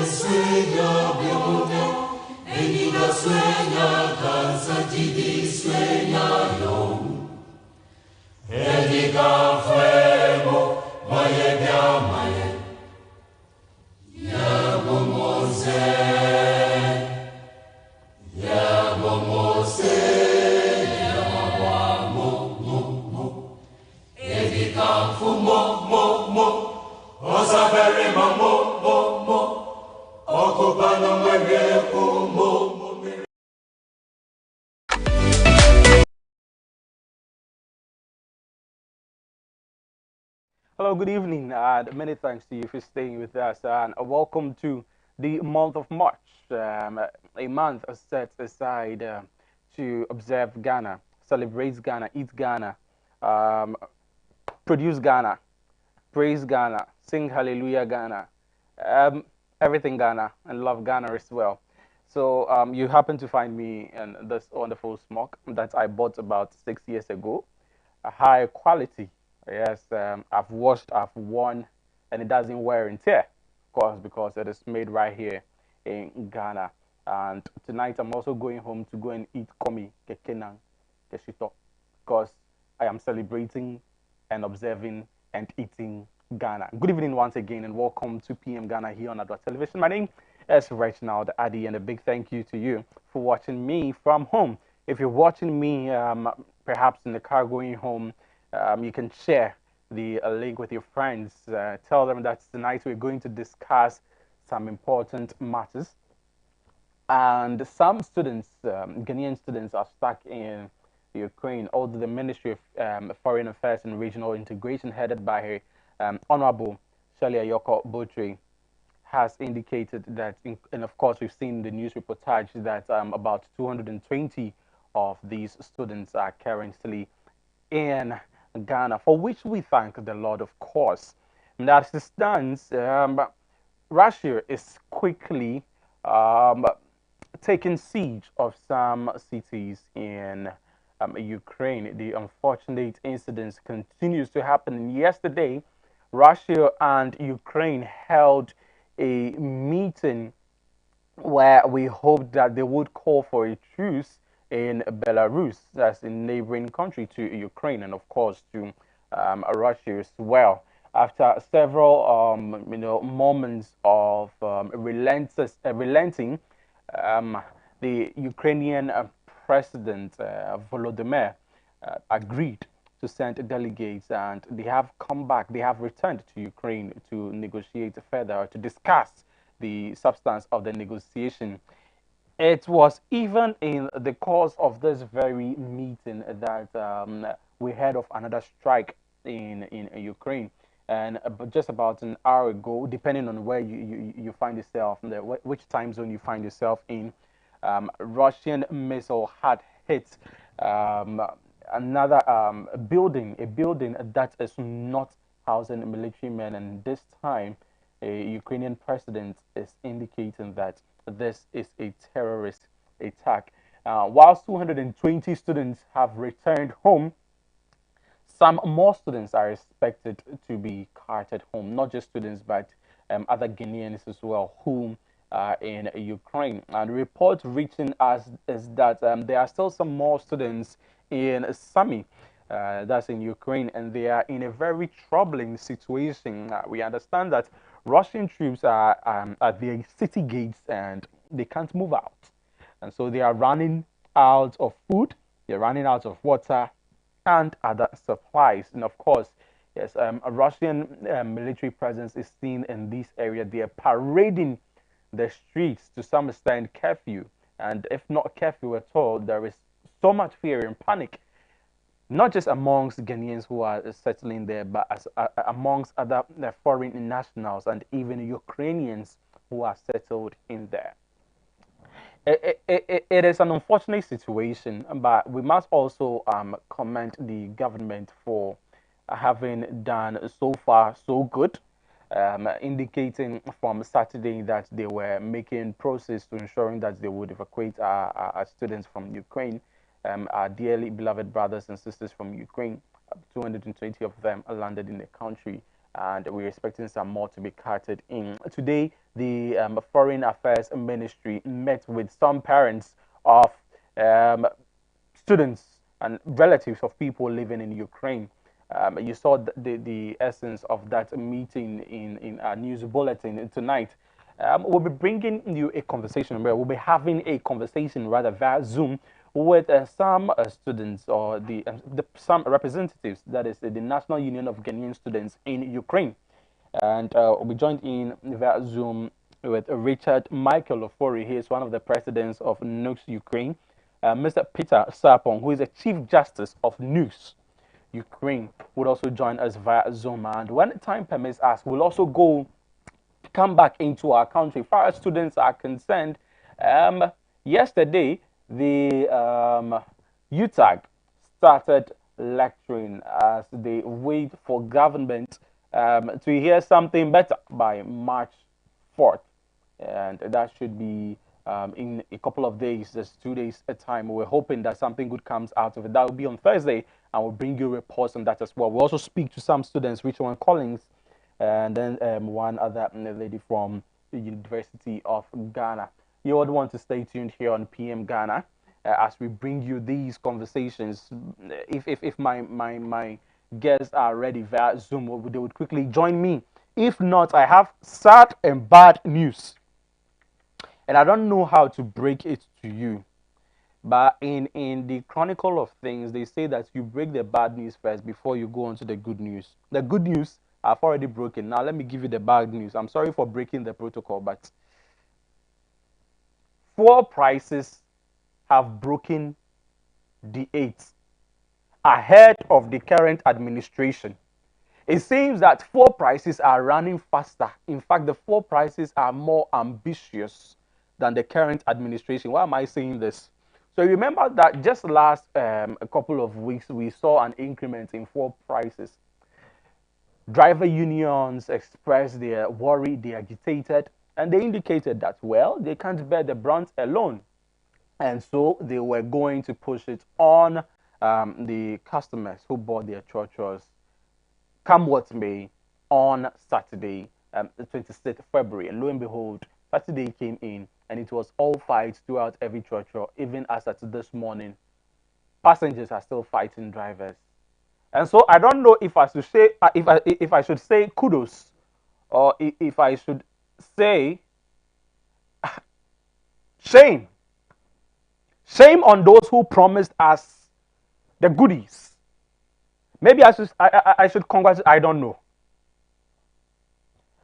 sueña biote, enida sueña danza didi sueña yom. Ediga fuemo, maye bia maye, yabo mose, yabo mo. Ediga fu mo, osabere mo. Hello, good evening, and many thanks to you for staying with us, and welcome to the month of March, a month set aside to observe Ghana, celebrate Ghana, eat Ghana, um, produce Ghana, praise Ghana, sing Hallelujah Ghana, um, everything Ghana, and love Ghana as well. So you happen to find me in this wonderful smock that I bought about 6 years ago, a high quality. Yes, I've washed, I've worn, and it doesn't wear and tear, of course, because it is made right here in Ghana. And tonight I'm also going home to go and eat komi, kekenang, keshito, because I am celebrating and observing and eating Ghana. Good evening once again, and welcome to PM Ghana here on Adwa Television. My name is Reginald Addy, and a big thank you to you for watching me from home. If you're watching me perhaps in the car going home, you can share the link with your friends. Tell them that tonight we're going to discuss some important matters. And some students, Ghanaian students, are stuck in Ukraine, although the Ministry of Foreign Affairs and Regional Integration, headed by her Honorable Shalia Yoko Botri, has indicated that, and of course, we've seen the news reportage that about 220 of these students are currently in Ghana, for which we thank the Lord, of course. And as it stands, Russia is quickly taking siege of some cities in Ukraine. The unfortunate incidents continues to happen. And yesterday, Russia and Ukraine held a meeting where we hoped that they would call for a truce in Belarus, that's a neighboring country to Ukraine, and of course to Russia as well. After several, moments of relenting, um, the Ukrainian president Volodymyr agreed to send delegates, and they have come back. They have returned to Ukraine to negotiate further, to discuss the substance of the negotiation. It was even in the course of this very meeting that we heard of another strike in Ukraine. And just about an hour ago, depending on where you find yourself, which time zone you find yourself in, Russian missile had hit um, another building, a building that is not housing military men. And this time, a Ukrainian president is indicating that this is a terrorist attack. Whilst 220 students have returned home, some more students are expected to be carted home, not just students, but other Guineans as well, who are in Ukraine. And reports reaching us is that there are still some more students in Sami, that's in Ukraine, and they are in a very troubling situation. We understand that Russian troops are at the city gates and they can't move out. And so they are running out of food, they're running out of water, and other supplies. And of course, yes, a Russian military presence is seen in this area. They are parading the streets to some extent curfew. And if not curfew at all, there is so much fear and panic, not just amongst Ghanaians who are settling there, but amongst other foreign nationals and even Ukrainians who are settled in there. It is an unfortunate situation, but we must also commend the government for having done so far so good, indicating from Saturday that they were making process to ensuring that they would evacuate our students from Ukraine, our dearly beloved brothers and sisters from Ukraine. 220 of them landed in the country. and we're expecting some more to be carted in. Today, the Foreign Affairs Ministry met with some parents of um, students and relatives of people living in Ukraine. You saw the essence of that meeting in our news bulletin tonight. We'll be bringing you a conversation where we'll be having a conversation rather via Zoom with some students or some representatives, that is the National Union of Ghanaian Students in Ukraine. And we'll be joined in via Zoom with Richard Michael Ofori. He is one of the presidents of NUX Ukraine. Mr. Peter Sapong, who is the Chief Justice of NUX Ukraine, would also join us via Zoom. And when time permits us, we'll also come back into our country. As far as students are concerned, yesterday the UTAG started lecturing as they wait for government to hear something better by March 4th. And that should be in a couple of days, just 2 days at a time. We're hoping that something good comes out of it. That will be on Thursday, and we'll bring you reports on that as well. We'll also speak to some students, Richard Collins, and then one other lady from the University of Ghana. You would want to stay tuned here on PM Ghana as we bring you these conversations. If my guests are ready via Zoom, they would quickly join me. If not, I have sad and bad news, and I don't know how to break it to you. But in the chronicle of things, they say that you break the bad news first before you go on to the good news. The good news I've already broken. Now let me give you the bad news. I'm sorry for breaking the protocol, but fuel prices have broken the 8th ahead of the current administration. It seems that fuel prices are running faster. In fact, the fuel prices are more ambitious than the current administration. Why am I saying this? So remember that just last a couple of weeks, we saw an increment in fuel prices. Driver unions expressed their worry, they agitated, and they indicated that, well, they can't bear the brunt alone. And so they were going to push it on the customers who bought their churches, come what may, on Saturday, the 26th February. And lo and behold, Saturday came in, and it was all fights throughout every church, even as at this morning. Passengers are still fighting drivers. And so I don't know if I should say if I should say kudos, or if I should say shame. Shame on those who promised us the goodies. Maybe I should congratulate. I don't know.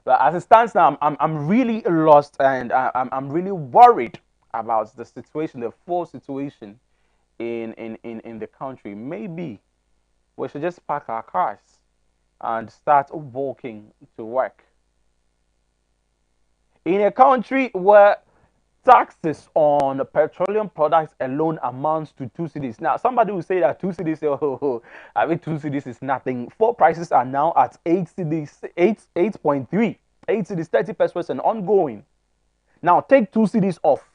But as it stands now, I'm really lost, and I'm really worried about the situation, the full situation in the country. Maybe we should just park our cars and start walking to work. In a country where taxes on petroleum products alone amounts to 2 cedis. Now, somebody will say that 2 cedis, I mean 2 cedis is nothing. Fuel prices are now at 8 cedis, 8.3, 8 cedis, 30 pesos and ongoing. Now, take 2 cedis off.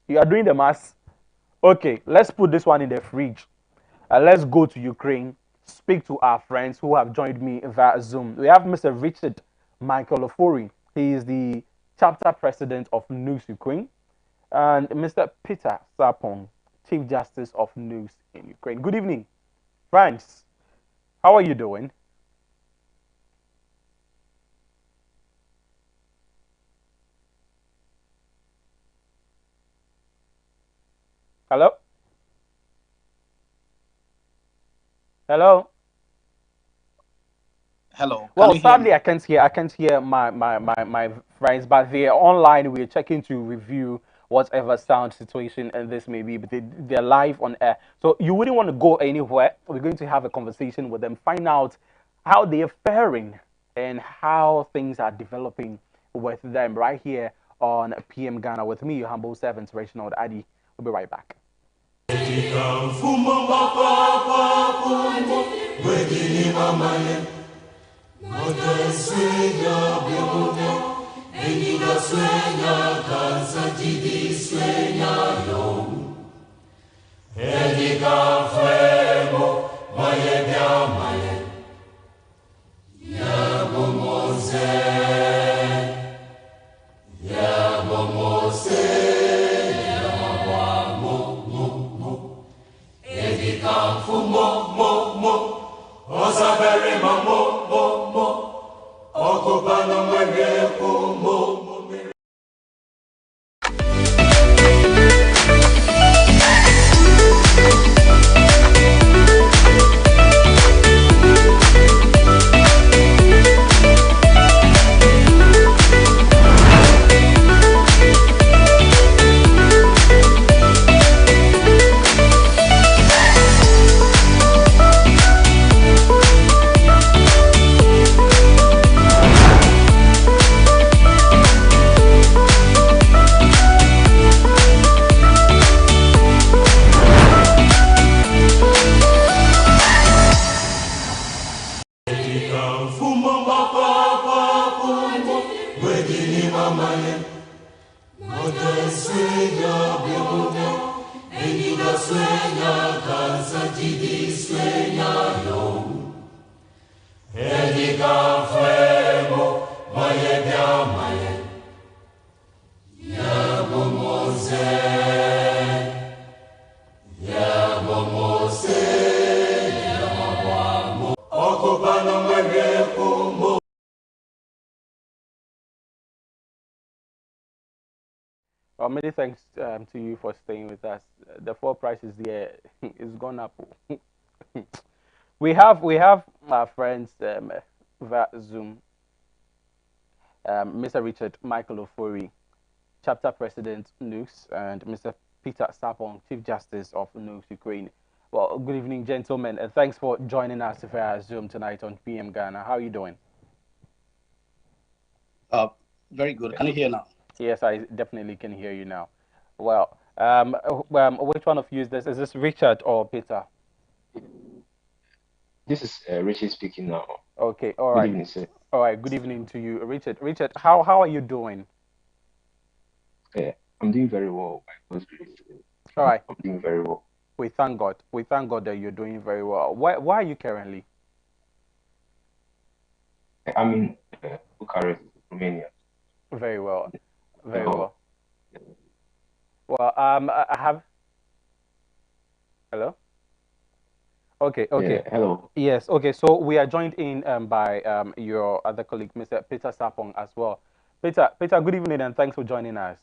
You are doing the math. Okay, let's put this one in the fridge. Let's go to Ukraine, speak to our friends who have joined me via Zoom. We have Mr. Richard Michael Ofori. He is the chapter president of NUX Ukraine, and Mr. Peter Sapong, Chief Justice of NUX in Ukraine. Good evening, friends. How are you doing? Hello? Hello? Hello. Well, sadly, I can't hear my friends, but they're online. We're checking to review whatever sound situation and this may be, but they're live on air. So you wouldn't want to go anywhere. We're going to have a conversation with them, find out how they're faring and how things are developing with them right here on PM Ghana with me, your humble servant, Reginald Addy. We'll be right back. edini mamaye moda swenya bemume eniga swenya kansa jidi swenya yo eniga fuemo maye bia maye ya bomose okubano mwere kumo. Well, many thanks to you for staying with us. The fuel price is there; it's gone up. We have our friends via Zoom, Mr. Richard Michael Ofori, Chapter President Nukes, and Mr. Peter Sapong, Chief Justice of Nukes Ukraine. Well, good evening, gentlemen, and thanks for joining us via Zoom tonight on PM Ghana. How are you doing? Uh, Very good. Can you hear now? Yes, I definitely can hear you now. Well, which one of you is this? Is this Richard or Peter? This is Richie speaking now. Okay, all Good right. evening, sir. All right, good evening to you, Richard. Richard, how are you doing? I'm doing very well by God's grace. All right, I'm doing very well. we thank God. We thank God that you're doing very well. Where are you currently? I'm in Bucharest, Romania. Very well, very Hello. well. Well, I have. Hello. Okay, okay. Hello. Yes, okay. So we are joined in by your other colleague, Mr. Peter Sapong, as well. Peter, good evening and thanks for joining us.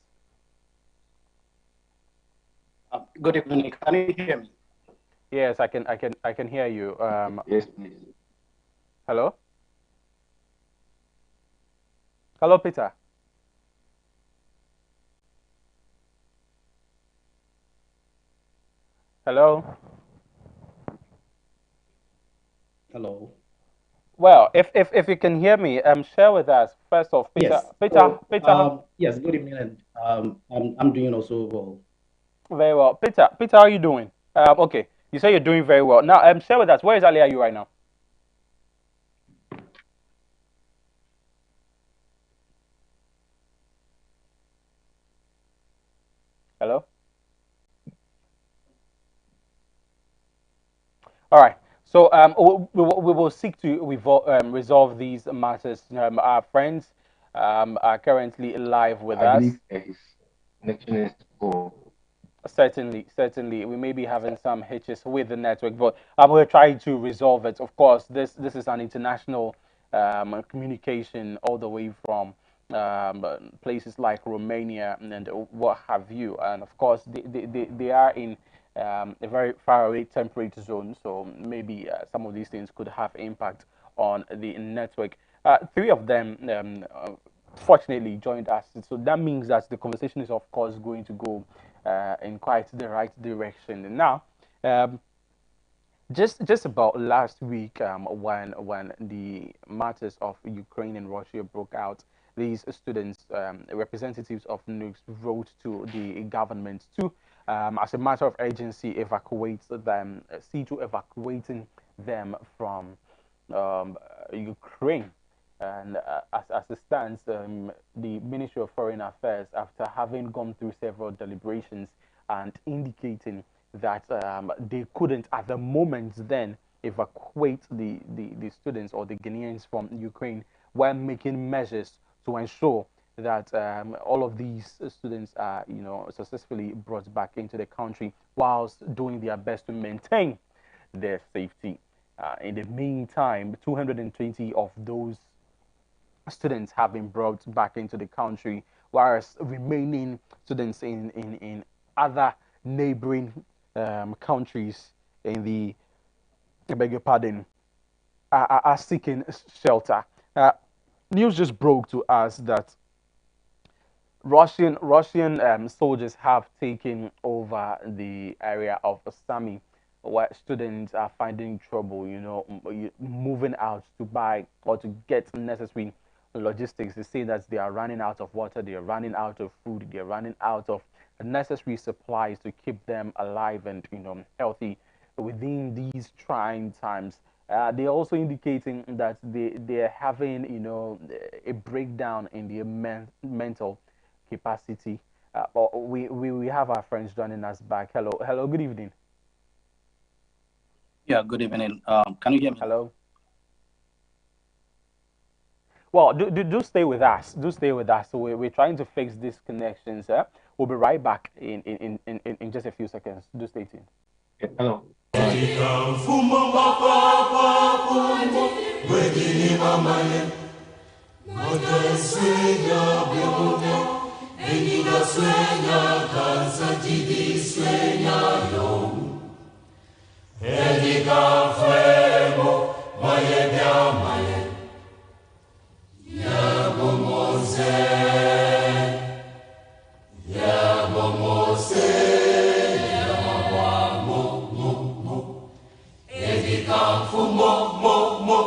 Good evening. Can you hear me? Yes, I can hear you. Yes, please. Hello, hello, Peter. Hello. Hello. Well, if you can hear me, share with us first off, Peter. Yes. Peter. Yes. Good evening, and I'm doing also well. Very well, Peter. Peter, how are you doing? Okay, you say you're doing very well. Now, share with us where exactly are you right now? Hello. All right. So we will seek to resolve these matters. Our friends are currently live with I us. believe his connection is poor. Certainly, certainly, we may be having some hitches with the network, but we're trying to resolve it. Of course, this is an international communication all the way from places like Romania and what have you. And of course, they are in a very far away temperature zone, so maybe some of these things could have impact on the network. Three of them fortunately joined us. So that means that the conversation is, of course, going to go in quite the right direction. And now, um, just about last week, when the matters of Ukraine and Russia broke out, these students, representatives of nukes, wrote to the government to, as a matter of urgency, evacuate them, see to evacuating them from Ukraine. And as it stands, the Ministry of Foreign Affairs, after having gone through several deliberations and indicating that they couldn't at the moment then evacuate the students or the Ghanaians from Ukraine, while making measures to ensure that all of these students are, successfully brought back into the country, whilst doing their best to maintain their safety. In the meantime, 220 of those students have been brought back into the country, whereas remaining students in other neighboring countries in the, I beg your pardon, are seeking shelter. Uh, News just broke to us that Russian soldiers have taken over the area of Sami, where students are finding trouble, moving out to buy or to get necessary logistics. They say that they are running out of water, they are running out of food, they are running out of necessary supplies to keep them alive and healthy within these trying times. They're also indicating that they're having, a breakdown in their mental capacity. But we have our friends joining us back. Hello, good evening. Yeah, good evening. Can you hear me now? Hello. Well, do stay with us. Do stay with us. So we're trying to fix these connections. We'll be right back in just a few seconds. Do stay tuned. Yeah, hello. Mfumo mapapa pumo wedini mamaye moja swenya biomo eniga swenya kansa jidi swenya yo eniga fuemo maye bia maye ya bomose ya bomose Fumo, mo, mo,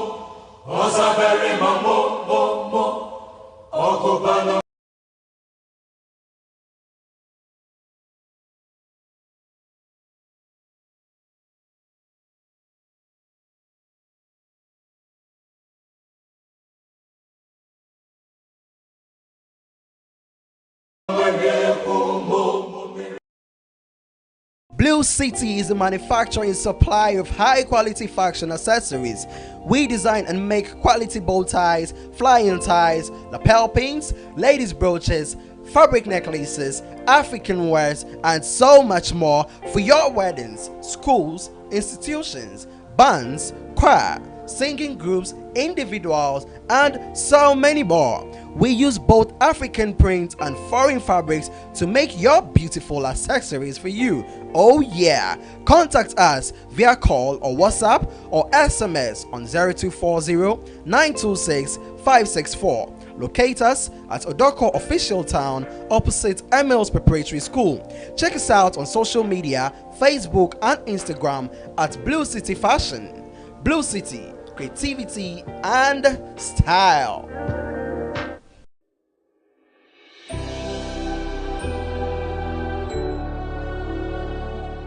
osabere ma mo, mo, mo, okobano. Blue City is a manufacturer and supplier of high quality fashion accessories. We design and make quality bow ties, flying ties, lapel pins, ladies brooches, fabric necklaces, African wares, and so much more for your weddings, schools, institutions, bands, choir, singing groups, individuals, and so many more. We use both African prints and foreign fabrics to make your beautiful accessories for you. Oh yeah! Contact us via call or WhatsApp or SMS on 0240 926 564. Locate us at Odoko Official Town opposite Emils Preparatory School. Check us out on social media, Facebook and Instagram at Blue City Fashion. Blue City, creativity and style.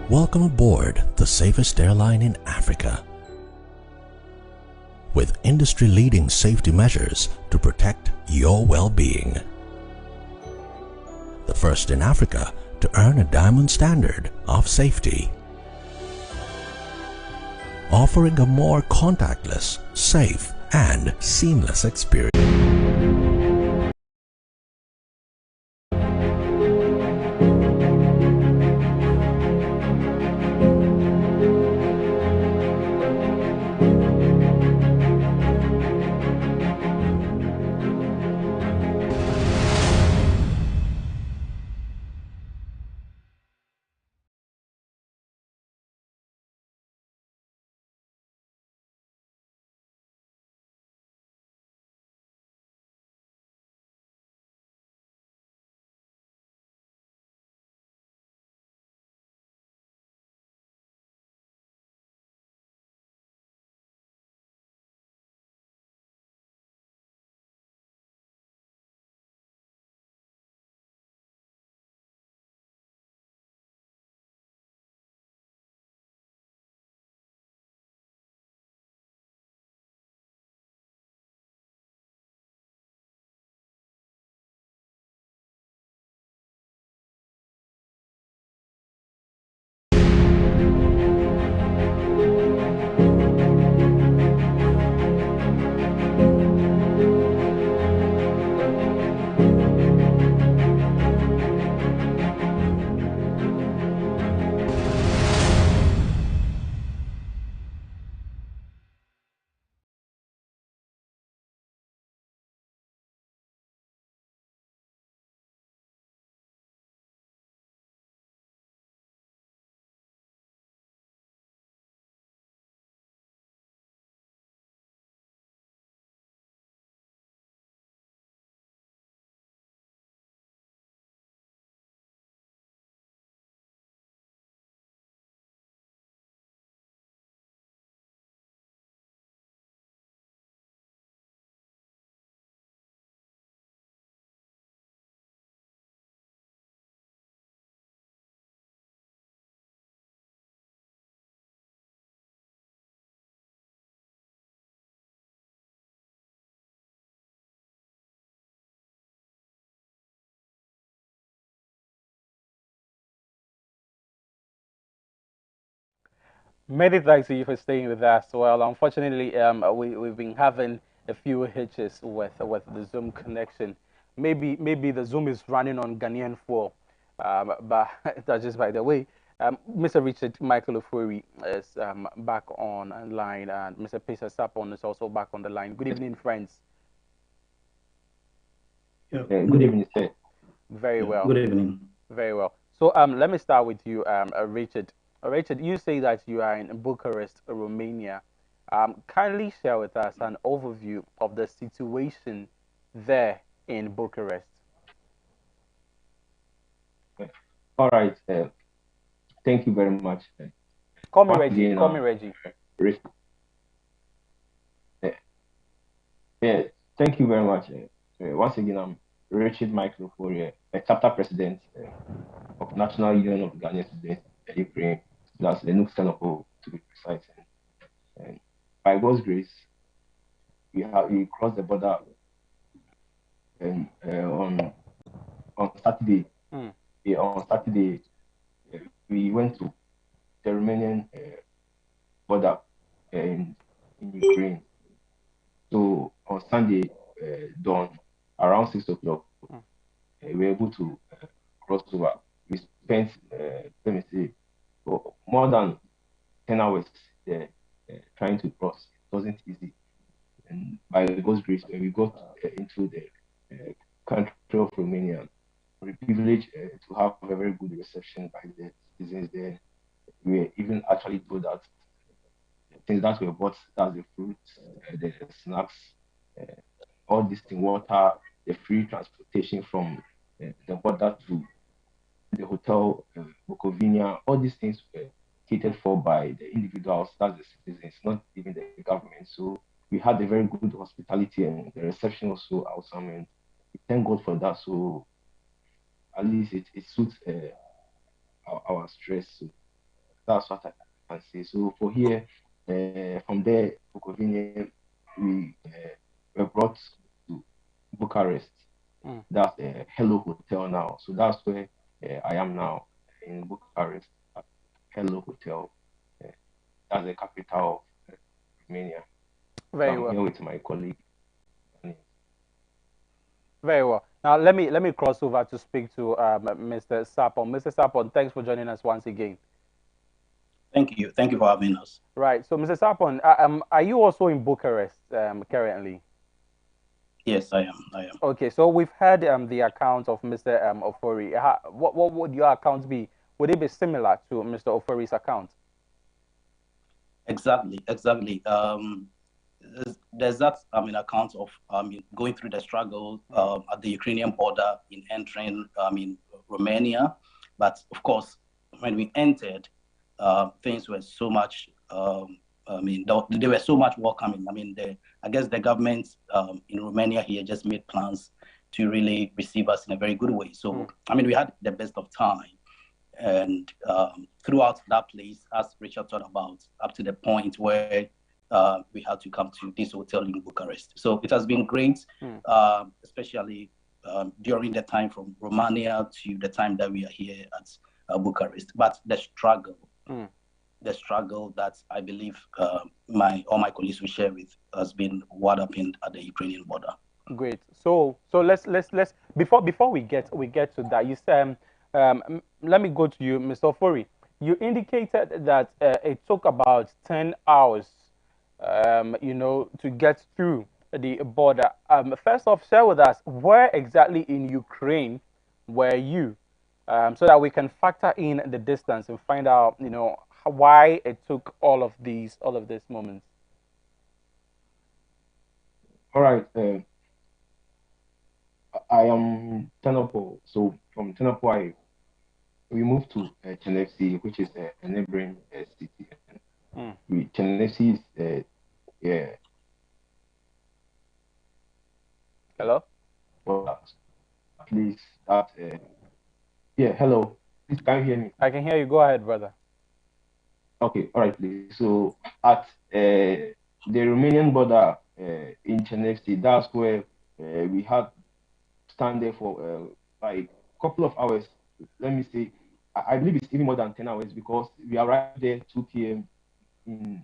Welcome aboard the safest airline in Africa. With industry-leading safety measures to protect your well-being. The first in Africa to earn a diamond standard of safety. Offering a more contactless, safe, and seamless experience. Many thanks to you for staying with us. Well, unfortunately, we've been having a few hitches with the Zoom connection. Maybe the Zoom is running on Ghanaian fuel, but that's just by the way. Mr. Richard Michael Ofori is back online, and Mr. Peter Sapon is also back on the line. Good evening, friends. Yeah. Good evening, sir. Very well. Good evening. Very well. So let me start with you, Richard. Richard, you say that you are in Bucharest, Romania. Kindly share with us an overview of the situation there in Bucharest. All right. Thank you very much. Call me Once Reggie. again, Call me Reggie. Rich- uh, yeah, thank you very much. Once again, I'm Richard Michael Fourier, a chapter president of National Union of Ghanaian Students in Ukraine. That's the Nuke Senoko to be precise. And by God's grace, we crossed the border and on Saturday. Mm, Yeah, on Saturday, we went to the Romanian border in Ukraine. So on Sunday dawn, around 6 o'clock, mm, we were able to cross over. We spent, let me say, more than 10 hours there trying to cross. It wasn't easy. And by God's grace, when we got into the country of Romania, we were privileged to have a very good reception by the citizens there. We were even actually told that things that were bought, that's the fruits, the snacks, uh, all this thing, water, the free transportation from the border to the hotel, Bukovina, all these things were catered for by the individuals, that's the citizens, not even the government. So we had a very good hospitality and the reception was so awesome. And we thank God for that. So at least it suits our stress. So that's what I can say. So for here, from there, Bukovina, we were brought to Bucharest. mm. That's a Hello Hotel now. So that's where I am now in Bucharest at Hello Hotel. Uh, that's the capital of Romania. So Very I'm well. here with my colleague. Very well. Now let me cross over to speak to Mr. Sapon. Mr. Sapon, thanks for joining us once again. Thank you. Thank you for having us. Right. So, Mr. Sapon, are you also in Bucharest currently? Yes, I am. I am. Okay. So we've had the account of Mr. Ofori. What would your account be? Would it be similar to Mr. Ofori's account? Exactly. Exactly. There's that account of going through the struggle at the Ukrainian border in entering Romania, but of course when we entered, things were so much. They were so much welcoming. I guess the government in Romania here just made plans to really receive us in a very good way. So we had the best of time, and throughout that place, as Richard talked about, up to the point where we had to come to this hotel in Bucharest. So it has been great, especially during the time from Romania to the time that we are here at Bucharest. But the struggle that I believe all my colleagues will share with has been what happened at the Ukrainian border. Great. So let's before we get to that, you said let me go to you, Mr. Ofori. You indicated that it took about 10 hours, to get through the border. First off, share with us where exactly in Ukraine were you, so that we can factor in the distance and find out, why it took all of these moments. All right. I am Tenapo. So from Tenapo, we moved to Chenefsi, which is a neighboring city. Mm. Chenefsi is, yeah, Hello. well, at least that, yeah, hello. Please, can you hear me? I can hear you. Go ahead, brother. Okay, all right, please. So at the Romanian border in Chenefsi, that's where we had stand there for like a couple of hours. Let me say, I believe it's even more than 10 hours because we arrived there 2 p.m. in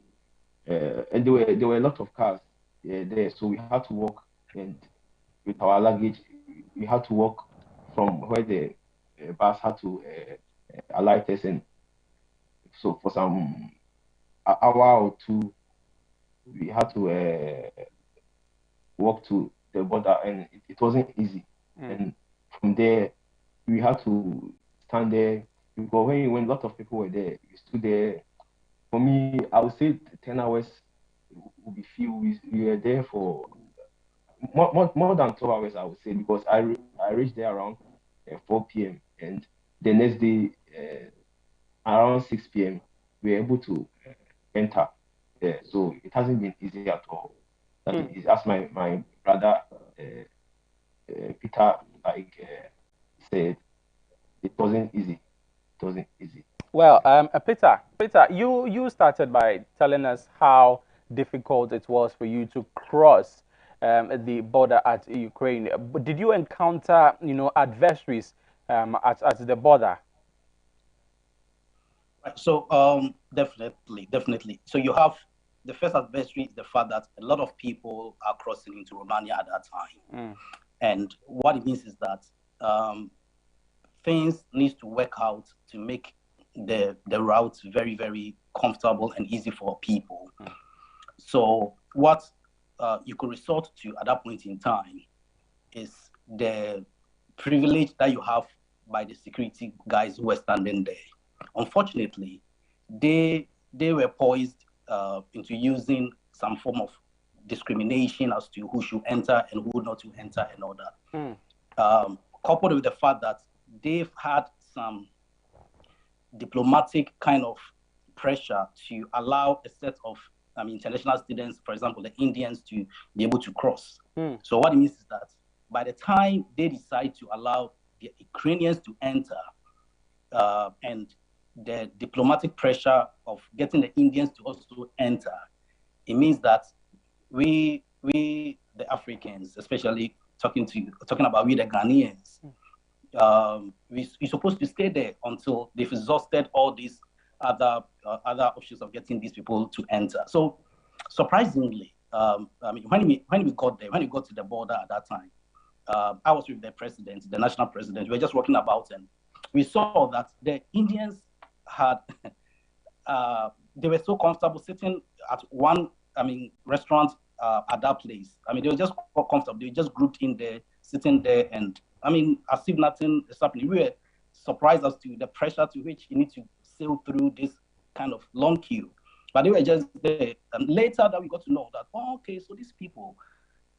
and there were a lot of cars there, so we had to walk, and with our luggage, we had to walk from where the bus had to alight us, and so for some hour or two, we had to walk to the border, and it wasn't easy. And from there, we had to stand there because when a lot of people were there, we stood there. For me, I would say 10 hours would be few. We were there for more than 2 hours, I would say, because I reached there around 4 p.m. and the next day around 6 p.m. we were able to enter there. So it hasn't been easy at all. That is, as my brother Peter said, it wasn't easy. It wasn't easy. Well, Peter, you started by telling us how difficult it was for you to cross the border at Ukraine. But did you encounter, adversaries at the border? Right. So definitely. So you have the first adversary is the fact that a lot of people are crossing into Romania at that time, and what it means is that things needs to work out to make the routes very very comfortable and easy for people. So what you could resort to at that point in time is the privilege that you have by the security guys who were standing there. Unfortunately, they were poised into using some form of discrimination as to who should enter and who not to enter and all that. Coupled with the fact that they've had some diplomatic kind of pressure to allow a set of international students, for example, the Indians, to be able to cross. So what it means is that by the time they decide to allow the Ukrainians to enter, and the diplomatic pressure of getting the Indians to also enter, it means that we the Africans, especially talking about we the Ghanaians, we're supposed to stay there until they've exhausted all these other options of getting these people to enter. So surprisingly, when we got there, when we got to the border at that time, I was with the president, the national president. We were just walking about, and we saw that the Indians had they were so comfortable sitting at one restaurant at that place. They were just comfortable. They were just grouped in there, sitting there, and as if nothing is happening. We were surprised as to the pressure to which you need to sail through this kind of long queue. But they were just there. And later that we got to know that, okay, so these people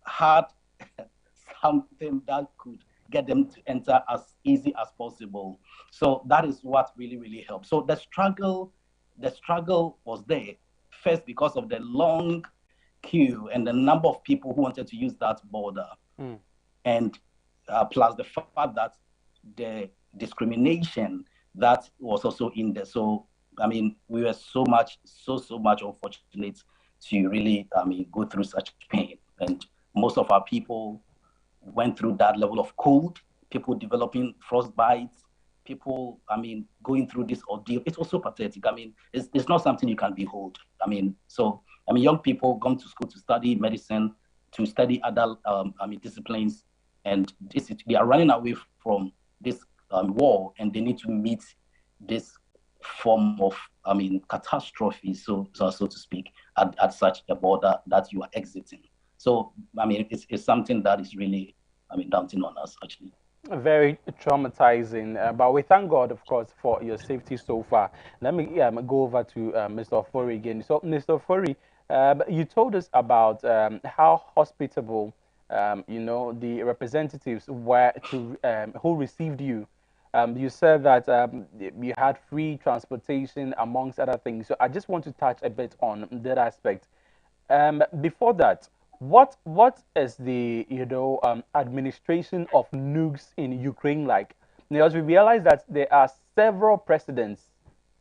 had something that could get them to enter as easy as possible. So that is what really, really helped. So the struggle was there, first because of the long queue and the number of people who wanted to use that border. And plus the fact that the discrimination that was also in there. So, we were so much unfortunate to really, go through such pain. And most of our people went through that level of cold, people developing frostbites, people, going through this ordeal. It was so pathetic. It's not something you can behold. Young people come to school to study medicine, to study other, disciplines, and they are running away from this war, and they need to meet this form of, catastrophe, so to speak, at such a border that you are exiting. So, it's something that is really, daunting on us, actually. Very traumatizing, but we thank God, of course, for your safety so far. Let me go over to Mr. Ofori again. So, Mr. Ofori, you told us about how hospitable, the representatives were to who received you. You said that you had free transportation, amongst other things. So, I just want to touch a bit on that aspect. Before that, what is the administration of nukes in Ukraine like? Because we realize that there are several precedents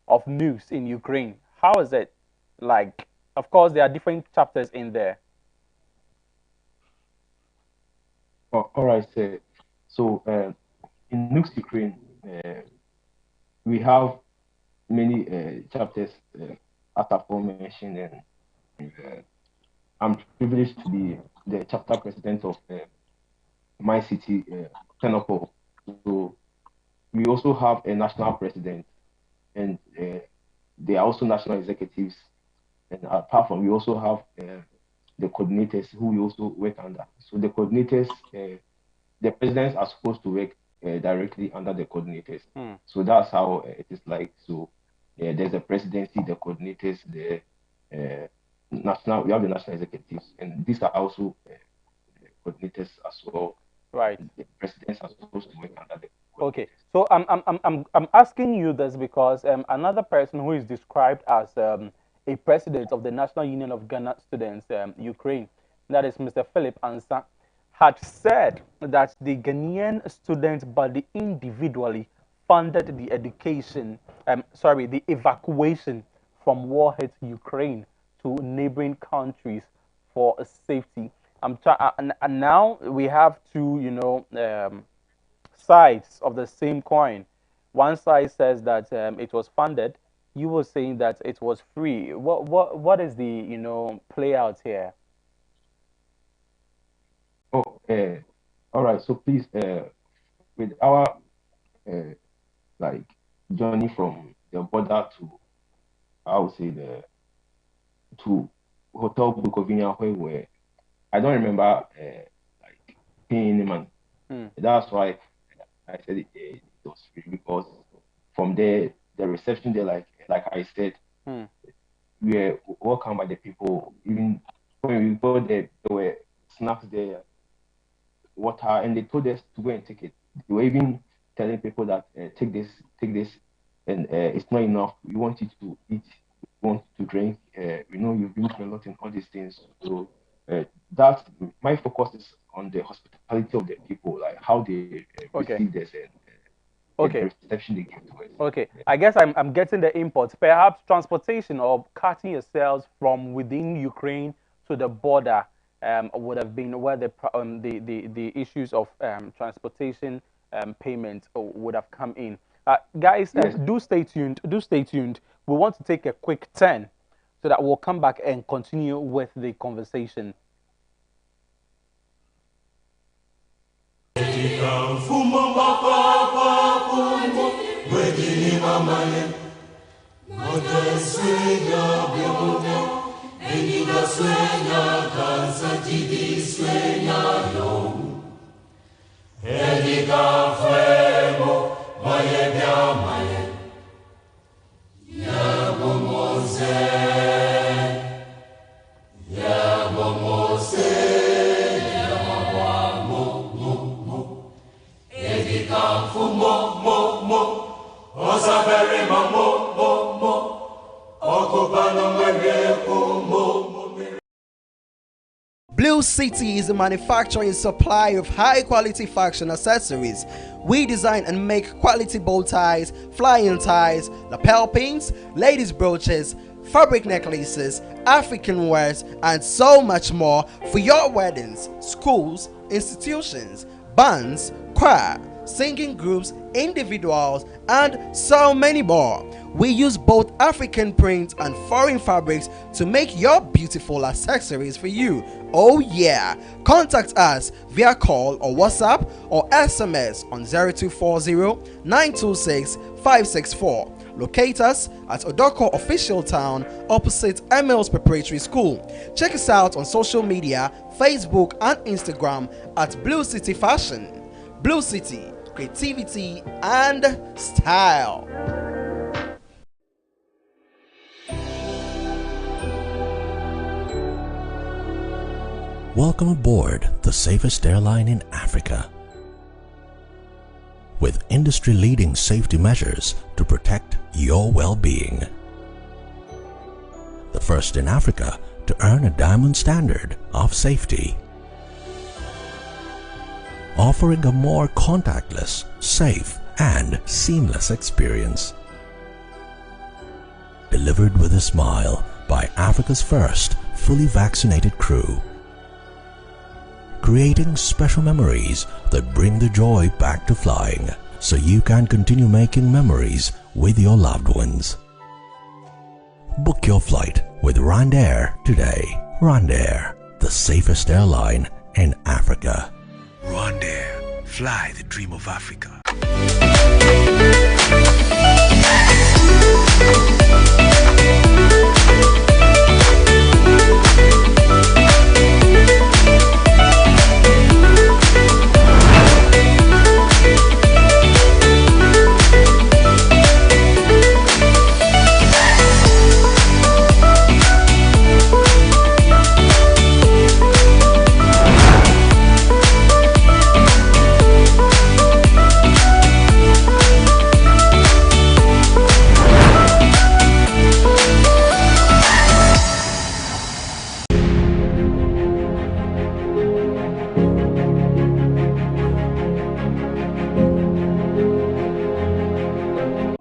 of nukes in Ukraine. How is it like? Of course, there are different chapters in there. All right, so in Nukes Ukraine, we have many chapters. as aforementioned, and I'm privileged to be the chapter president of my city, Tenoko. So we also have a national president, and they are also national executives. And apart from, we also have the coordinators who we also work under. So the coordinators, the presidents are supposed to work directly under the coordinators. So that's how it is like. So there's the presidency, the coordinators, the national. We have the national executives, and these are also the coordinators as well. Right. The presidents are supposed to work under the Okay, so I'm asking you this because another person who is described as a president of the National Union of Ghana Students, Ukraine, that is Mr. Philip Ansa, had said that the Ghanaian student body individually funded the the evacuation from war-hit Ukraine to neighboring countries for safety. And now we have to, sides of the same coin. One side says that it was funded. You were saying that it was free. What is the play out here? Oh, all right. So please, with our like journey from the border to, I would say to Hotel Bukovina, where I don't remember like paying any money. That's why I said it was free, because from there the reception there, like I said, we were welcomed by the people. Even when we go there, there were snacks there, water, and they told us to go and take it. They were even telling people that take this, and it's not enough. We want you to eat, we want you to drink. We know you've been through a lot in all these things. So that my focus is on the hospitality of the people, like how they receive this and the reception they give to us. Okay, I guess I'm getting the imports. Perhaps transportation or cutting yourselves from within Ukraine to the border would have been where the issues of transportation payment would have come in. Guys, Yes. do stay tuned. Do stay tuned. We want to take a quick turn so that we'll come back and continue with the conversation. Blue City is a manufacturer and supplier of high quality fashion accessories. We design and make quality bow ties, flying ties, lapel pins, ladies brooches, fabric necklaces, African wares, and so much more for your weddings, schools, institutions, bands, choir, singing groups, individuals, and so many more. We use both African prints and foreign fabrics to make your beautiful accessories for you. Oh yeah! Contact us via call or WhatsApp or SMS on 0240 926 564. Locate us at Odoko Official Town opposite Emils Preparatory School. Check us out on social media, Facebook and Instagram at Blue City Fashion. Blue City, creativity and style. Welcome aboard the safest airline in Africa. With industry-leading safety measures to protect your well-being. The first in Africa to earn a diamond standard of safety. Offering a more contactless, safe, and seamless experience. Delivered with a smile by Africa's first fully vaccinated crew. Creating special memories that bring the joy back to flying, so you can continue making memories with your loved ones. Book your flight with Rwandair today. Rwandair, the safest airline in Africa. Rwandair, fly the dream of Africa.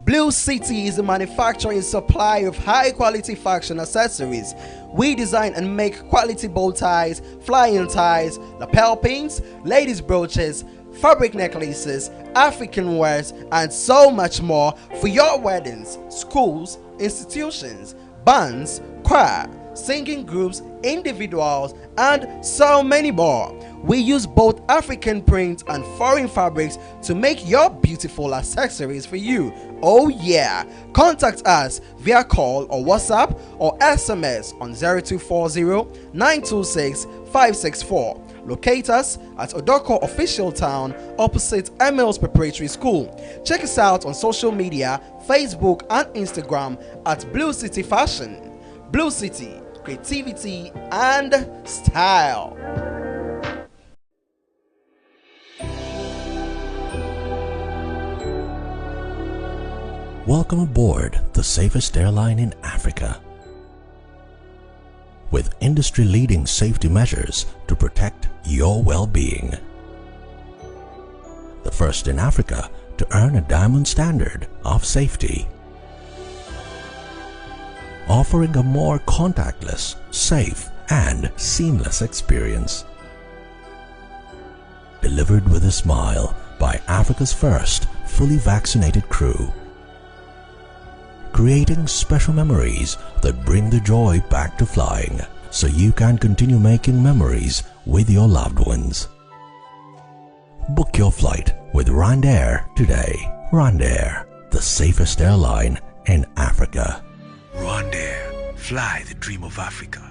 Blue City is a manufacturer and supplier of high-quality fashion accessories. We design and make quality bow ties, flying ties, lapel pins, ladies' brooches, fabric necklaces, African wares, and so much more for your weddings, schools, institutions, bands, choir, singing groups, individuals, and so many more. We use both African prints and foreign fabrics to make your beautiful accessories for you. Oh yeah! Contact us via call or WhatsApp or SMS on 0240 926 564. Locate us at Odoko Official Town opposite Emils Preparatory School. Check us out on social media, Facebook and Instagram at Blue City Fashion. Blue City, creativity and style. Welcome aboard the safest airline in Africa. With industry-leading safety measures to protect your well-being. The first in Africa to earn a diamond standard of safety. Offering a more contactless, safe, and seamless experience. Delivered with a smile by Africa's first fully vaccinated crew. Creating special memories that bring the joy back to flying so you can continue making memories with your loved ones. Book your flight with Rwandair today. Rwandair, the safest airline in Africa. Rwandair, fly the dream of Africa.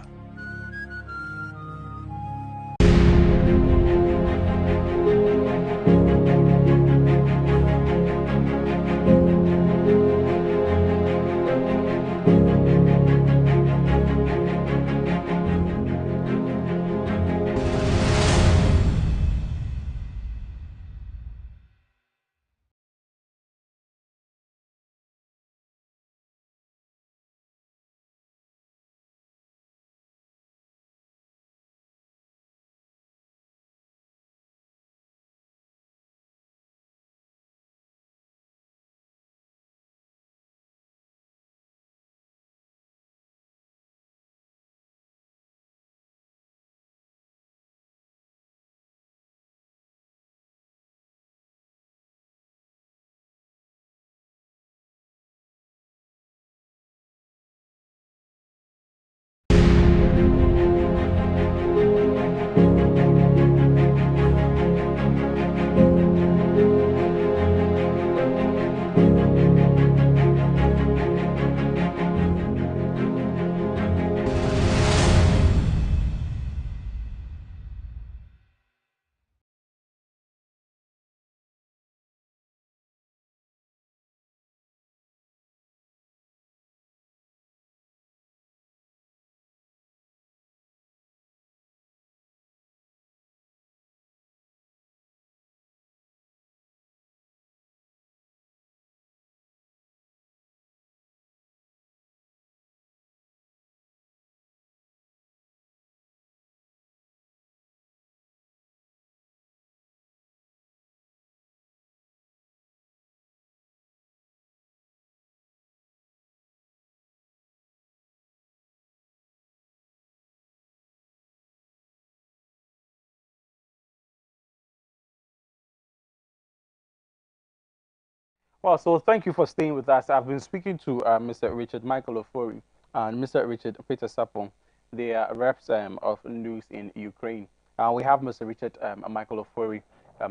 Well, so thank you for staying with us. I've been speaking to Mr. Richard Michael Ofori, and Mr. Richard Peter Sapong. They are reps of news in Ukraine. We have Mr. Richard Michael Ofori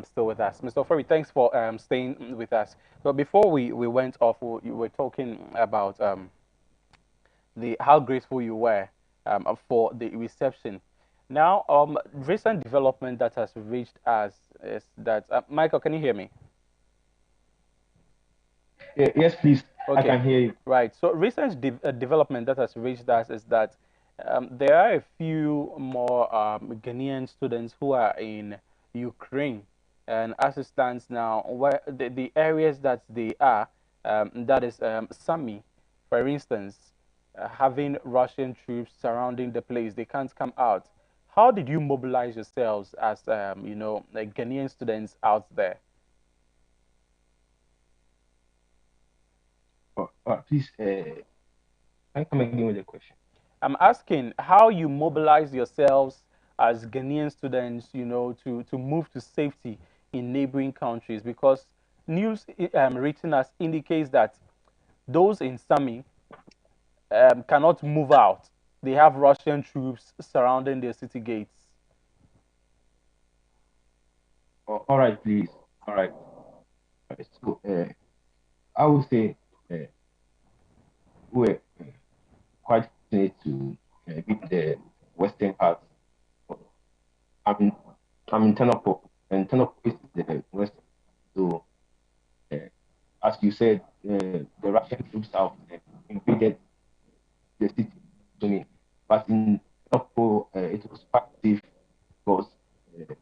still with us. Mr. Ofori, thanks for staying with us. But before we went off, we were talking about the how grateful you were for the reception. Now, recent development that has reached us is that Michael, can you hear me? Yes, please. I Okay, can hear you. right. So recent development that has reached us is that there are a few more Ghanaian students who are in Ukraine, and as it stands now, where the areas that they are, that is Sami, for instance, having Russian troops surrounding the place, they can't come out. How did you mobilize yourselves as like Ghanaian students out there? Please, can you come again with the question? I'm asking how you mobilize yourselves as Ghanaian students, to move to safety in neighboring countries because news written as indicates that those in Sami cannot move out. They have Russian troops surrounding their city gates. All right, please. All right. All right. So, I would say we're quite fortunate to be in the western part. I'm in, I'm in Tenopo, and Tenopo is the west. So, uh, as you said, the Russian troops have invaded the city to me. But in Tenopo, it was quite safe because uh,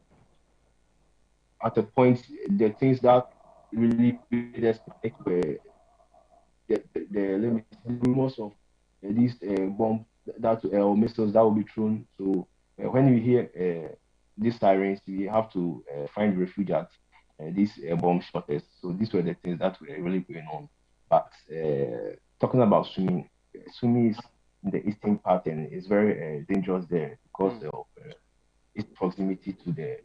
at a point, the things that really made us panic were the rumors of these bombs that or missiles that will be thrown. So when we hear these sirens, we have to find refuge at these bomb shelters. So these were the things that were really going on. But talking about swimming, swimming is in the eastern part and it's very dangerous there because Mm, of its proximity to the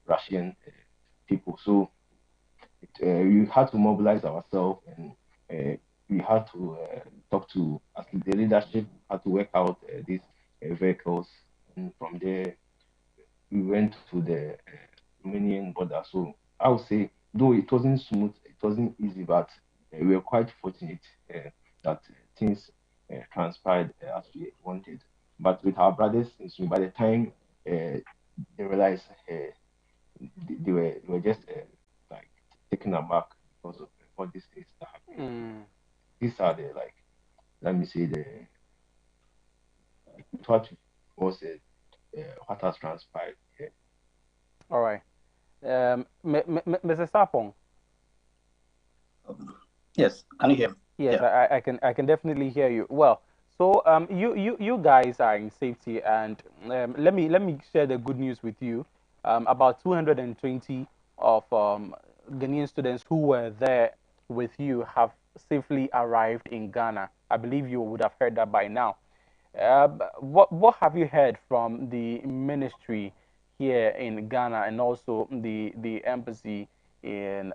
Russian people. So we had to mobilize ourselves and we had to talk to as the leadership had to work out these vehicles and from there we went to the Romanian border. So I would say though it wasn't smooth, it wasn't easy, but we were quite fortunate that things transpired as we wanted. But with our brothers, so by the time they realized they were just like taken aback because of all these things that happened. So mm, these are the like let me say the what was what has transpired here. all right. Mr. Sapong, Yes, can you hear me? yes, Yeah. I can definitely hear you. Well, so you guys are in safety, and let me share the good news with you. About 220 of Ghanaian students who were there with you have safely arrived in Ghana. I believe you would have heard that by now. What have you heard from the ministry here in Ghana and also the embassy in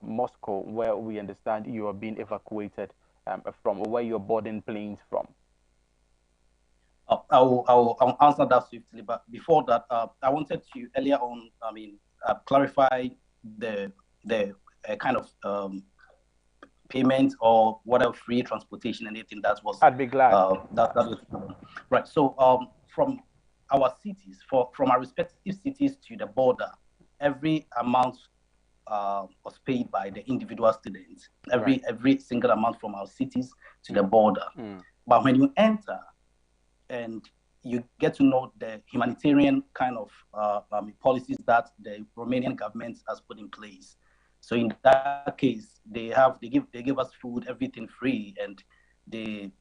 Moscow, where we understand you are being evacuated from, where you're boarding planes from? I'll answer that swiftly. But before that, I wanted to earlier on, clarify the kind of payment or whatever free transportation, anything that was I'd be glad. that was right. So from our cities, from our respective cities to the border, every amount was paid by the individual students. Right. Every single amount from our cities to the border. Mm, But when you enter and you get to know the humanitarian kind of policies that the Romanian government has put in place. So in that case, they give us food, everything free, and they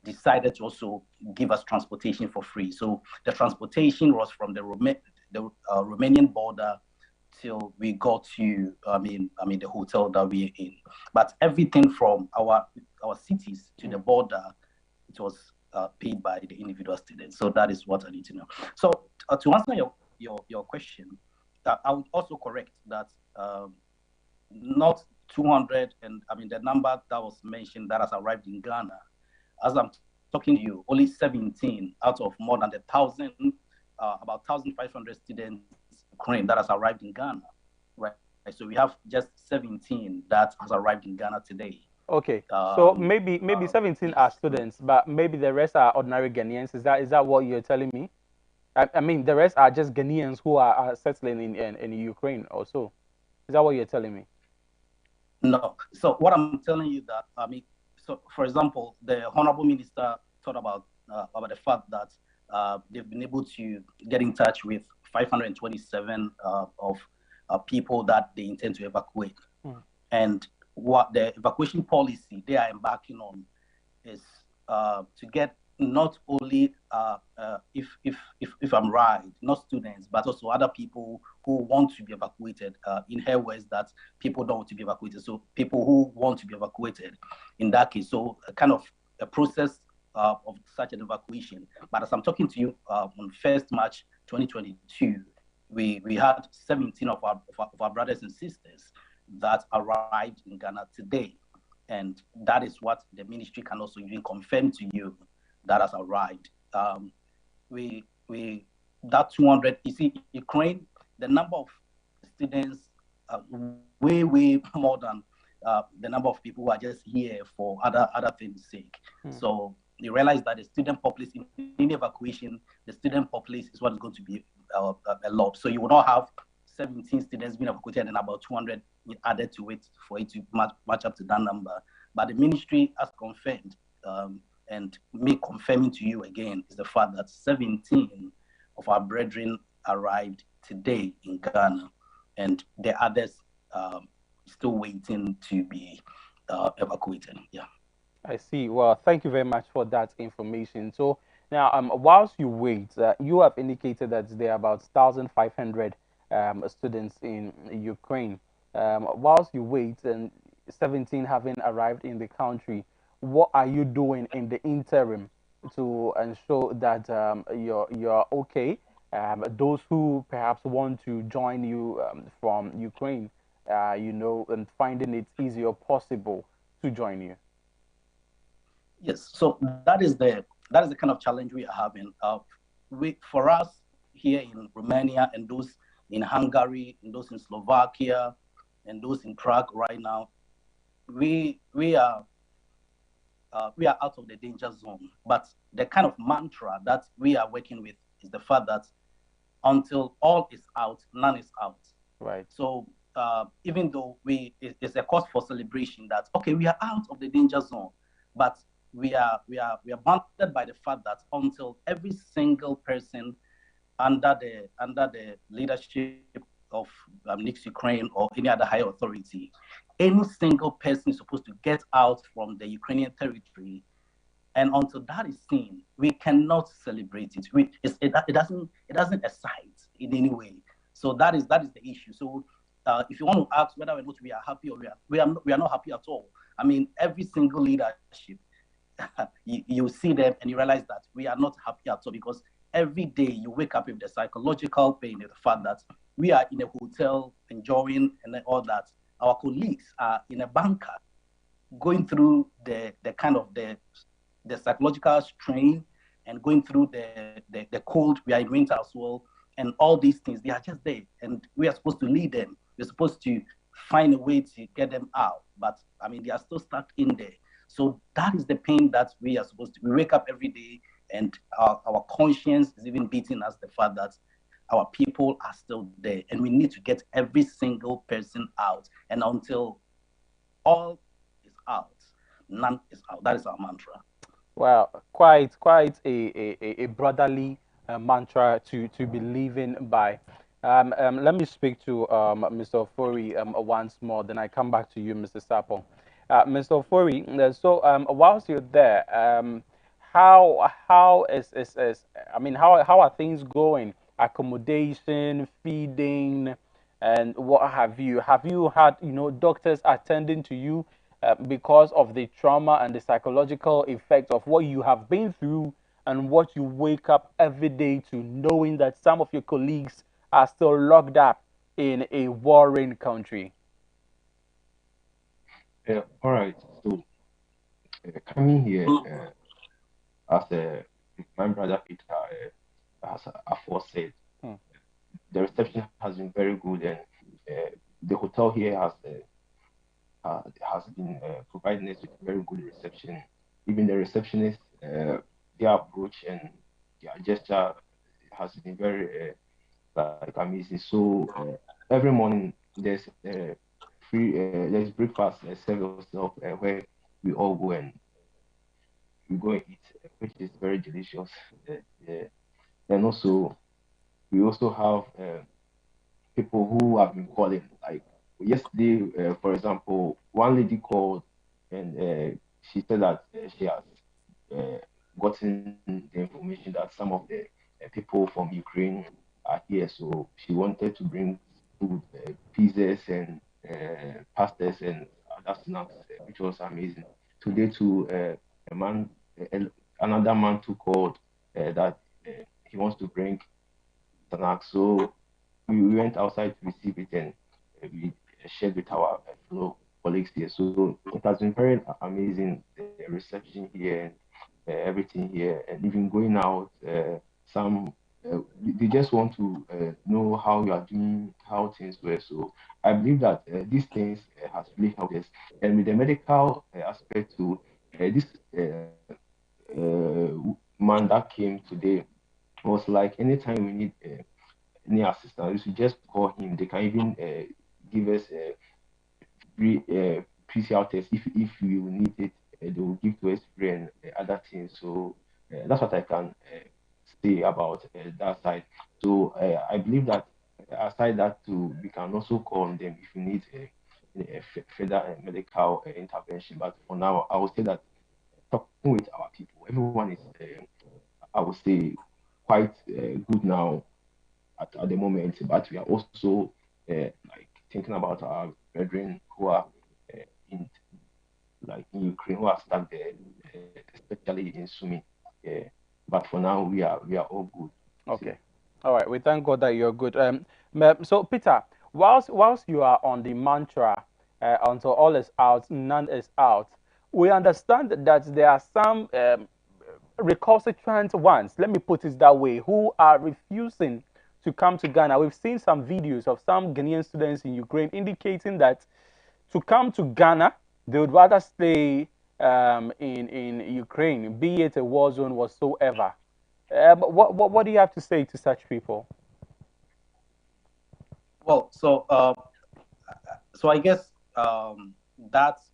decided to also give us transportation for free. So the transportation was from the Romanian border till we got to the hotel that we're in. But everything from our cities to the border, it was paid by the individual students. So that is what I need to know. So to answer your question, I would also correct that not 200, and the number that was mentioned that has arrived in Ghana. as I'm talking to you, only 17 out of more than 1,500 students Ukraine that has arrived in Ghana, right? So we have just 17 that has arrived in Ghana today. Okay, so Um, maybe 17 are yes. students, but maybe the rest are ordinary Ghanaians. Is that what you're telling me? I mean, the rest are just Ghanaians who are settling in Ukraine also. Is that what you're telling me? No. So what I'm telling you that so for example, the honorable minister thought about the fact that they've been able to get in touch with 527 of people that they intend to evacuate, and what the evacuation policy they are embarking on is to get not only if I'm right, not students, but also other people who want to be evacuated. In her words, that people don't want to be evacuated, so people who want to be evacuated, in that case, so a kind of a process of such an evacuation. But as I'm talking to you on 1st March 2022, we had 17 of our brothers and sisters that arrived in Ghana today. And that is what the ministry can also even confirm to you that has arrived. We that 200. You see, Ukraine, the number of students way more than the number of people who are just here for other things' sake. So you realize that the student population in evacuation, the student population is what is going to be a lot. So you will not have 17 students being evacuated and about 200 added to it for it to match up to that number. But the ministry has confirmed, and me confirming to you again, is the fact that 17 of our brethren arrived today in Ghana, and the others still waiting to be evacuated. Yeah. I see. Well, thank you very much for that information. So now, whilst you wait, you have indicated that there are about 1,500 students in Ukraine. Whilst you wait, and 17 having arrived in the country, what are you doing in the interim to ensure that you're okay? Those who perhaps want to join you from Ukraine, and finding it easy or possible to join you. Yes, so that is the kind of challenge we are having. For us here in Romania and those in Hungary and those in Slovakia and those in Prague right now, we are out of the danger zone. But the kind of mantra that we are working with is the fact that until all is out, none is out. Right. So even though it's a cause for celebration that okay, we are out of the danger zone, but we are bounded by the fact that until every single person under the leadership of Nix Ukraine or any other higher authority, any single person is supposed to get out from the Ukrainian territory. And until that is seen, we cannot celebrate it. It doesn't excite in any way. So that is the issue. So if you want to ask whether or not we are happy or we are not happy at all. I mean, every single leadership, you see them and you realize that we are not happy at all, because every day you wake up with the psychological pain of the fact that we are in a hotel enjoying and all that. Our colleagues are in a bunker going through the kind of the psychological strain and going through the cold. We are in winter as well. And all these things, they are just there. And we are supposed to lead them. We're supposed to find a way to get them out. But I mean, they are still stuck in there. So that is the pain that we are supposed to. We wake up every day and our conscience is even beating us the fact that our people are still there. And we need to get every single person out. And until all is out, none is out. That is our mantra. Well, quite a brotherly mantra to be living by. Let me speak to Mr. Ofori once more, then I come back to you, Mr. Sapo. Mr. Ofori, so whilst you're there, how is I mean how are things going? Accommodation, feeding, and what have you? Have you had doctors attending to you because of the trauma and the psychological effect of what you have been through and what you wake up every day to, knowing that some of your colleagues are still locked up in a warring country? All right. So coming here, as my brother Peter has aforesaid, Hmm. the reception has been very good, and the hotel here has been providing us with very good reception. Even the receptionist, their approach and their gesture has been very like amazing. So every morning there's breakfast service of where we all go and we go and eat, which is very delicious. Uh, uh, and also we also have people who have been calling. Like yesterday, for example, one lady called and she said that she has uh, gotten the information that some of the people from Ukraine are here. So she wanted to bring food, pizzas and pastas and other snacks, which was amazing. Today, too, a man, another man too called that he wants to bring snacks. So we went outside to receive it and we shared with our fellow colleagues here. So it has been very amazing, the reception here and everything here, and even going out. Some they just want to know how you are doing, how things were. So I believe that these things has really helped us. And with the medical aspect too, this man that came today was like anytime we need any assistance, we should just call him. They can even give us free PCR test if you need it. They will give to us free and other things. So that's what I can say about that side. So I believe that aside that too, we can also call on them if you need further medical intervention. But for now, I would say that talking with our people, everyone is, I would say, quite good now at the moment, but we are also like thinking about our brethren who are in in Ukraine who are stuck there, especially in Sumi. Yeah. But for now, we are all good. See. Okay. All right. We thank God that you're good. So Peter, whilst you are on the mantra, until all is out, none is out. We understand that there are some recalcitrant ones. Let me put it that way, who are refusing to come to Ghana. We've seen some videos of some Ghanaian students in Ukraine indicating that to come to Ghana, they would rather stay in Ukraine, be it a war zone whatsoever. What do you have to say to such people? Well, so I guess that's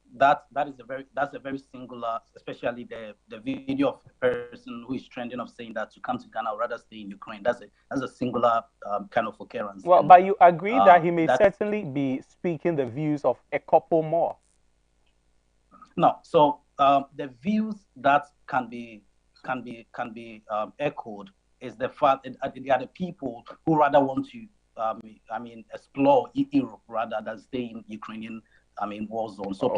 a very singular, especially the video of a person who is trending of saying that to come to Ghana or rather stay in Ukraine. That's a singular kind of occurrence, Well, and but you agree that he may that certainly be speaking the views of a couple more. no. So the views that can be echoed is the fact that they are the people who rather want to explore Europe rather than stay in Ukrainian war zone. So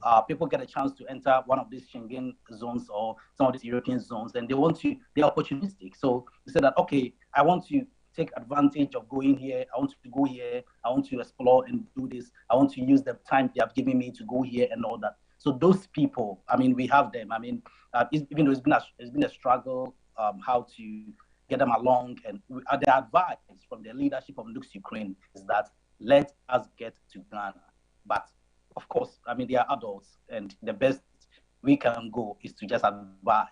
Oh, people get a chance to enter one of these Schengen zones or some of these European zones, and they're opportunistic. So they say that okay, I want to take advantage of going here. I want to go here. I want to explore and do this. I want to use the time they have given me to go here and all that. So those people, we have them. Even though it's been a struggle, how to get them along, and the advice from the leadership of Lux Ukraine is that let us get to Ghana. But of course, they are adults, and the best we can go is to just advise.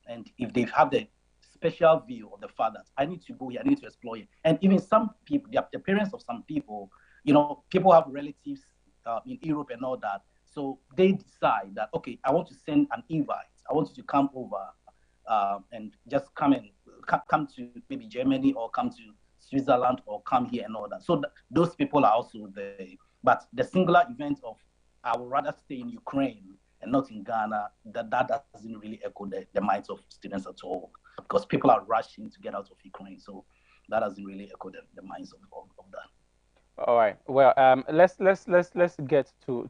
And if they have the special view of the fact that I need to go here, I need to explore here, and even some people, the parents of some people, people have relatives in Europe and all that, so they decide that okay, I want to send an invite. I want you to come over and just come to maybe Germany or come to Switzerland or come here and all that. So those people are also there. But the singular event of I would rather stay in Ukraine and not in Ghana, that doesn't really echo the minds of students at all because people are rushing to get out of Ukraine. So that doesn't really echo the minds of that. all right. Well, let's get to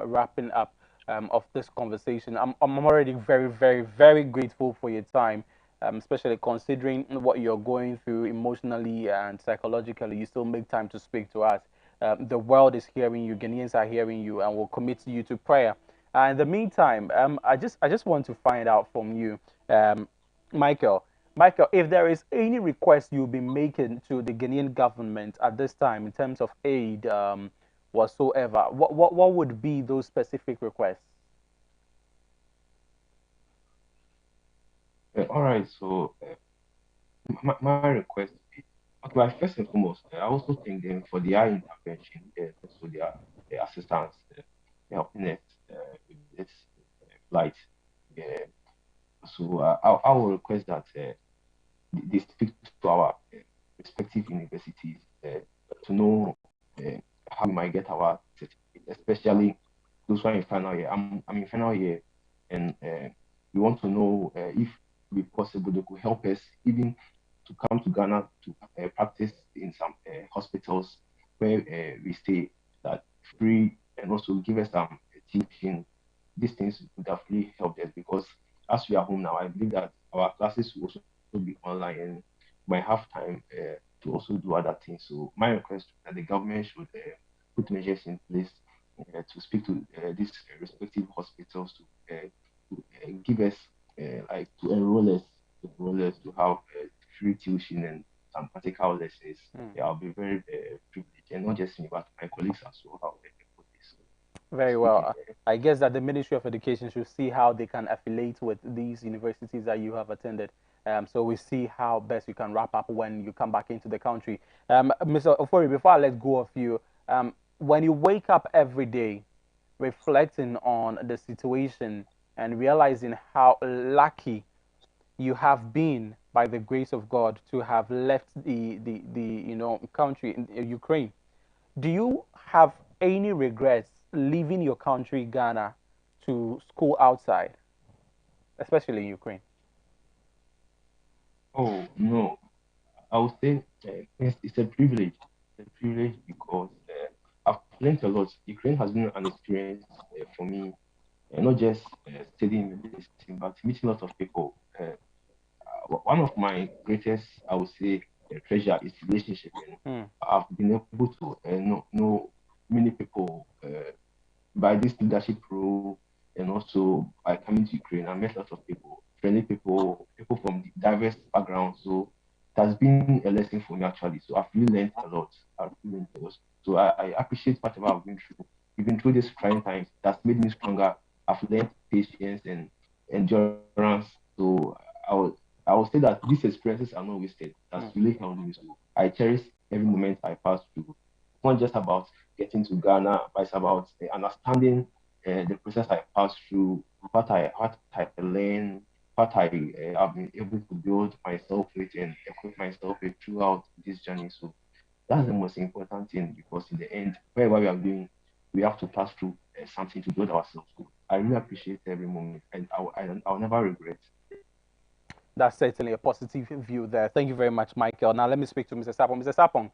wrapping up of this conversation. I'm already very very grateful for your time, especially considering what you're going through emotionally and psychologically. You still make time to speak to us. The world is hearing you, Ghanaians are hearing you, and will commit you to prayer In the meantime, I just want to find out from you, um, Michael. Michael, if there is any request you'll be making to the Ghanaian government at this time in terms of aid, whatsoever, what would be those specific requests? All right, so my request is, okay, but first and foremost, I also thank them for their intervention, so their assistance, helping us with this flight. Uh, so I will request that they speak to our respective universities to know uh, how we might get our certificate, especially those who are in final year. I'm in final year, and we want to know if it be possible they could help us even to come to Ghana to practice in some hospitals where we stay that free, and also give us some teaching. These things would have really helped us because as we are home now, I believe that our classes will also be online and might have time to also do other things. So my request is that the government should put measures in place to speak to these respective hospitals to give us like to enroll us to have free tuition and some practical lessons. Hmm. Yeah, I'll be very privileged, and not just me, but my colleagues as well. Have for this. Very Speaking. well. I guess that the Ministry of Education should see how they can affiliate with these universities that you have attended. So we see how best you can wrap up when you come back into the country. Mr. Ofori, before I let go of you, when you wake up every day, reflecting on the situation and realizing how lucky you have been by the grace of God to have left the country in Ukraine. Do you have any regrets leaving your country, Ghana, to school outside, especially in Ukraine? Oh no, I would say it's a privilege. It's a privilege because I've learned a lot. Ukraine has been an experience for me, not just studying medicine, but meeting lots of people. One of my greatest, I would say, treasure is relationship, and Hmm. I've been able to know many people by this leadership role, and also by coming to Ukraine, I met lots of people, friendly people, people from diverse backgrounds. So it has been a lesson for me actually. So I've really learned a lot. I've really learned a lot. So I appreciate whatever I've been through. Even through these trying times, that's made me stronger. I've learned patience and endurance. So I would I would say that these experiences are not wasted. That's Hmm. really helped me. So I cherish every moment I pass through. It's not just about getting to Ghana, but it's about understanding the process I passed through, what I learned, what I've been able to build myself with and equip myself with throughout this journey. So that's the most important thing because in the end, wherever we are going, we have to pass through something to build ourselves. So I really appreciate every moment, and I'll never regret. That's certainly a positive view there. Thank you very much, Michael. Now let me speak to Mr. Sapong. Mr. Sapong,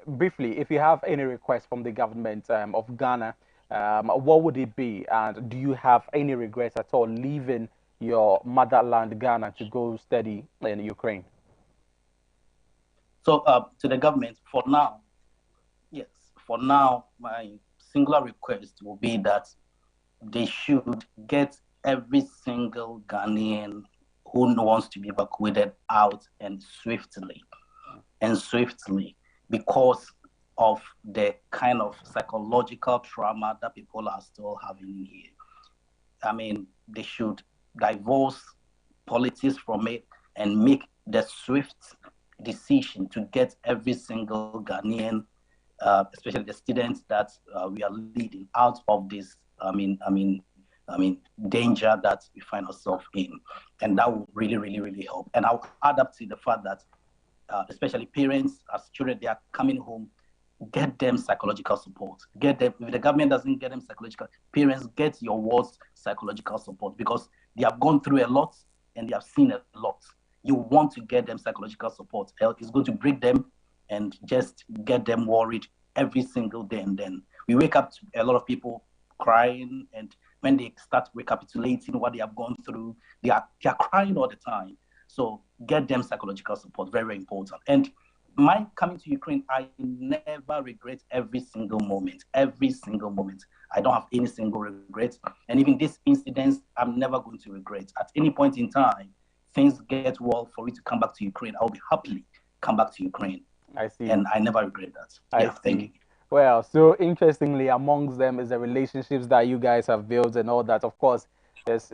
briefly, if you have any request from the government of Ghana, what would it be? And do you have any regrets at all leaving your motherland, Ghana, to go study in Ukraine? So to the government, for now, yes, for now, my singular request will be that they should get every single Ghanaian who wants to be evacuated out and swiftly, because of the kind of psychological trauma that people are still having here. I mean, they should divorce politics from it and make the swift decision to get every single Ghanaian, especially the students that we are leading out of this. Danger that we find ourselves in, and that will really, really, really help. And I'll add up to the fact that, especially parents as children, they are coming home, get them psychological support. Get them, if the government doesn't get them psychological, parents, get your wards psychological support because they have gone through a lot and they have seen a lot. You want to get them psychological support. It's going to break them and just get them worried every single day. And then we wake up to a lot of people crying, and when they start recapitulating what they have gone through, they are crying all the time. So get them psychological support, very, very important. And my coming to Ukraine, I never regret every single moment. Every single moment. I don't have any single regrets. And even this incident, I'm never going to regret. At any point in time, things get well for me to come back to Ukraine. I'll be happily come back to Ukraine. I see. And I never regret that. I Thank see. you. Well, so interestingly, amongst them is the relationships that you guys have built and all that. Of course, it's